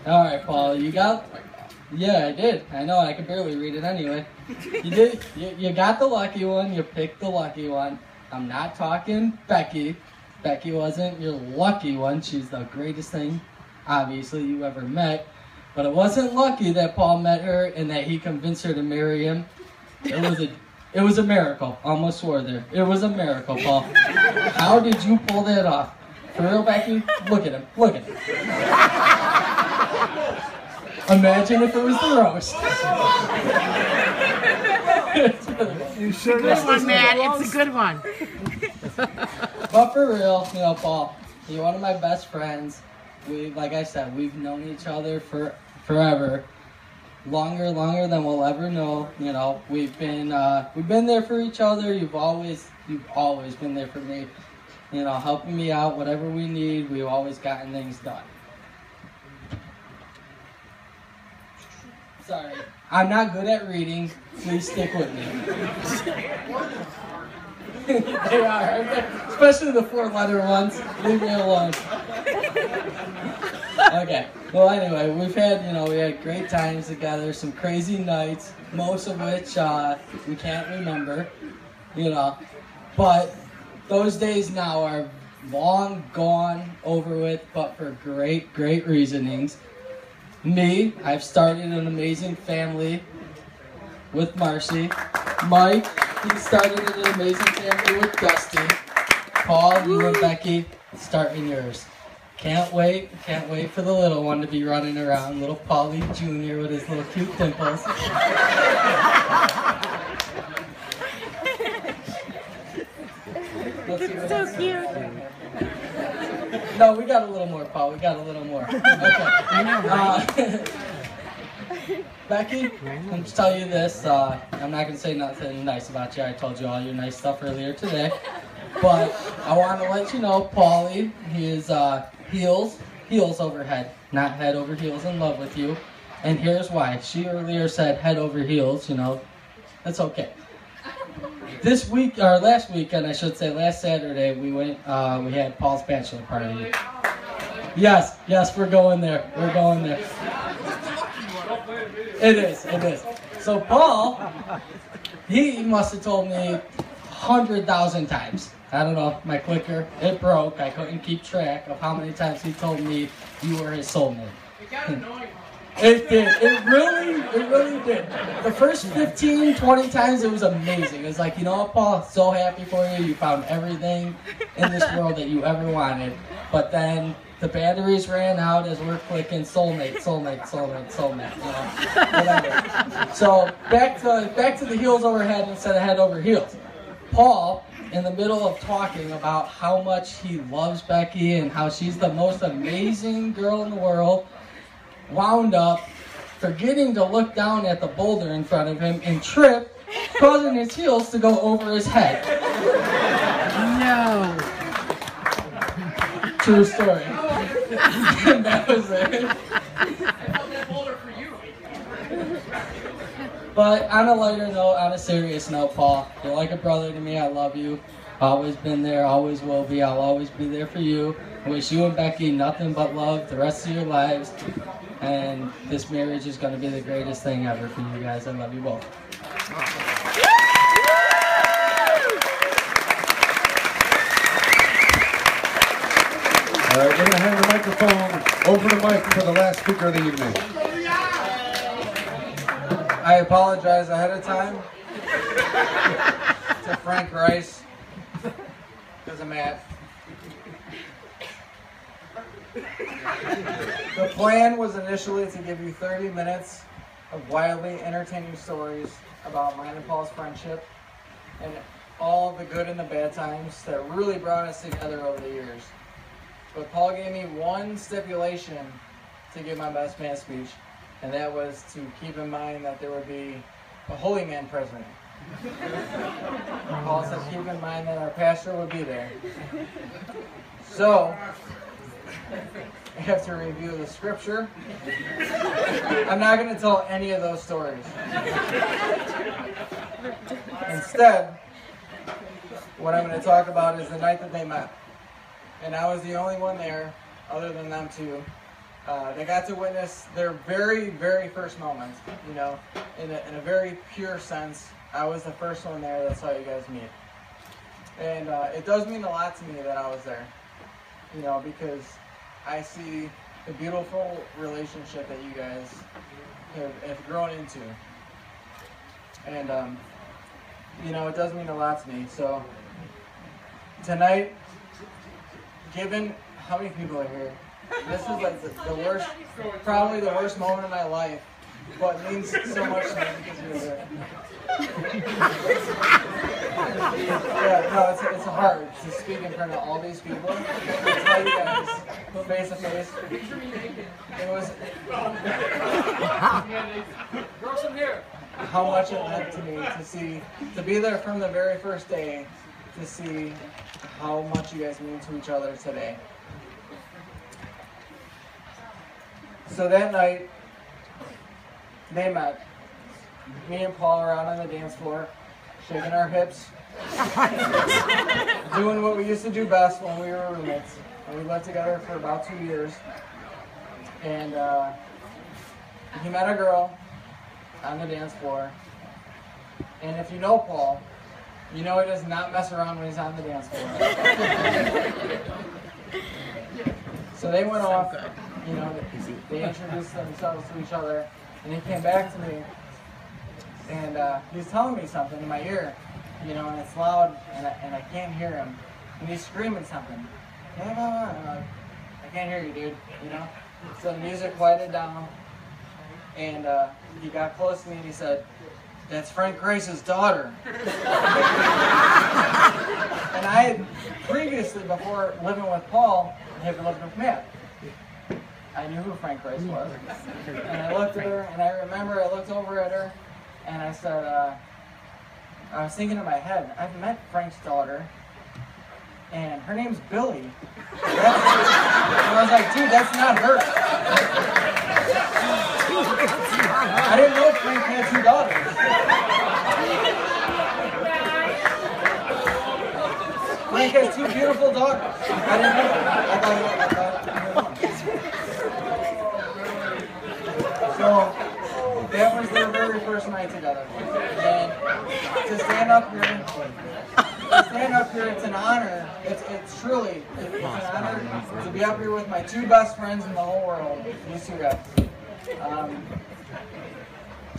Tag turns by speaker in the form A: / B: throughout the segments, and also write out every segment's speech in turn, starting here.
A: All right, Paul, you got... Yeah, I did. I know, I could barely read it anyway. You did. You got the lucky one. You picked the lucky one. I'm not talking Becky. Becky wasn't your lucky one. She's the greatest thing, obviously, you ever met. But it wasn't lucky that Paul met her and that he convinced her to marry him. It was a miracle. Almost swore there. It was a miracle, Paul. How did you pull that off? For real, Becky? Look at him. Look at him. Imagine if it was the roast.
B: You sure
C: good one, man. It's a good one.
A: But for real, you know, Paul, you're one of my best friends. Like I said, we've known each other for forever. Longer than we'll ever know. You know, we've been there for each other. You've always been there for me. You know, helping me out, whatever we need. We've always gotten things done. Sorry, I'm not good at reading. Please stick with me. They are, especially the 4-letter ones. Leave me alone. Okay. Well, anyway, we had great times together. Some crazy nights, most of which we can't remember. You know, but those days now are long gone, over with, but for great reasonings. Me, I've started an amazing family with Marcy. Mike, he started an amazing family with Dusty. Paul, you and Becky, starting yours. Can't wait for the little one to be running around, little Paulie Jr. with his little cute dimples.
C: So cute.
A: No, we got a little more, Paul. We got a little more. Okay.
C: I know, right?
A: Becky, I'm just tell you this. I'm not going to say nothing nice about you. I told you all your nice stuff earlier today. But I want to let you know, Paulie, he is heels over head, not head over heels in love with you. And here's why. She earlier said head over heels, you know. That's okay. This week, or last weekend, I should say, last Saturday, we had Paul's bachelor party. Yes, we're going there. We're going there. It is. So Paul, he must have told me 100,000 times. I don't know, my clicker, it broke. I couldn't keep track of how many times he told me you were his soulmate.
D: It got annoying.
A: It did. It really did. The first 15, 20 times, it was amazing. It was like, you know what, Paul, so happy for you. You found everything in this world that you ever wanted. But then the batteries ran out as we're clicking soulmate. You know, whatever. So back to the heels over head instead of head over heels. Paul, in the middle of talking about how much he loves Becky and how she's the most amazing girl in the world, wound up forgetting to look down at the boulder in front of him and trip, causing his heels to go over his head.
C: No.
A: True story. And that was it.
D: I held that boulder for you.
A: But on a lighter note, on a serious note, Paul, you're like a brother to me. I love you. Always been there, always will be. I'll always be there for you. I wish you and Becky nothing but love the rest of your lives. And this marriage is going to be the greatest thing ever for you guys. I love you both.
B: All right, we're going to hand the microphone over to Mike for the last speaker of the evening.
E: I apologize ahead of time to Frank Rice because I'm at. The plan was initially to give you 30 minutes of wildly entertaining stories about mine and Paul's friendship and all the good and the bad times that really brought us together over the years. But Paul gave me one stipulation to give my best man speech, and that was to keep in mind that there would be a holy man present. Paul said keep in mind that our pastor would be there. So, I have to review the scripture. I'm not going to tell any of those stories. Instead, what I'm going to talk about is the night that they met. and I was the only one there, other than them two. They got to witness their very, very first moment, you know, in a very pure sense. I was the first one there that saw you guys meet. And it does mean a lot to me that I was there, you know, because I see the beautiful relationship that you guys have grown into. And, you know, it does mean a lot to me. So tonight, given how many people are here, this is like the worst, probably the worst moment of my life, but it means so much to me because you're there. Yeah, no, it's hard to speak in front of all these people. To tell you guys face to face. It was how much it meant to me to be there from the very first day, to see how much you guys mean to each other today. So that night, they met. Me and Paul were out on the dance floor, shaking our hips, doing what we used to do best when we were roommates. And we lived together for about 2 years. And he met a girl on the dance floor. And if you know Paul, you know he does not mess around when he's on the dance floor. So they went off, you know, they introduced themselves to each other, and he came back to me, and he's telling me something in my ear, you know, and it's loud, and I can't hear him, and he's screaming something. And I'm like, I can't hear you, dude, you know? So the music quieted down, and he got close to me and he said, "That's Frank Grace's daughter." And I had previously, before living with Paul, had lived with Matt. I knew who Frank Grace was. And I looked at her, and I remember I looked over at her, and I said, I was thinking in my head, I've met Frank's daughter, and her name's Billy. And I was like, dude, that's not her. I didn't know Frank had 2 daughters. Frank has 2 beautiful daughters. I didn't know that. I thought so that was their very first night together. And to stand up here, it's an honor. It's truly an honor to be up here with my 2 best friends in the whole world, these 2 guys.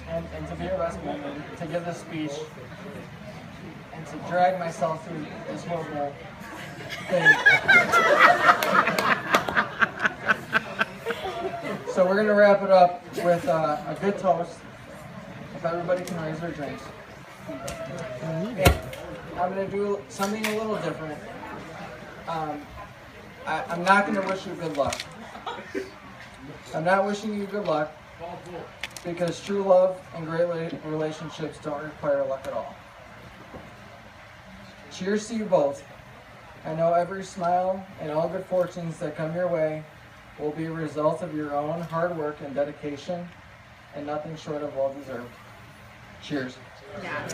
E: And to be your best man, and to give this speech, and to drag myself through this horrible thing. So we're going to wrap it up with a good toast, if everybody can raise their drinks. And I'm going to do something a little different. I'm not going to wish you good luck. I'm not wishing you good luck, because true love and great relationships don't require luck at all. Cheers to you both. I know every smile and all good fortunes that come your way will be a result of your own hard work and dedication, and nothing short of well-deserved. Cheers.
C: Yeah.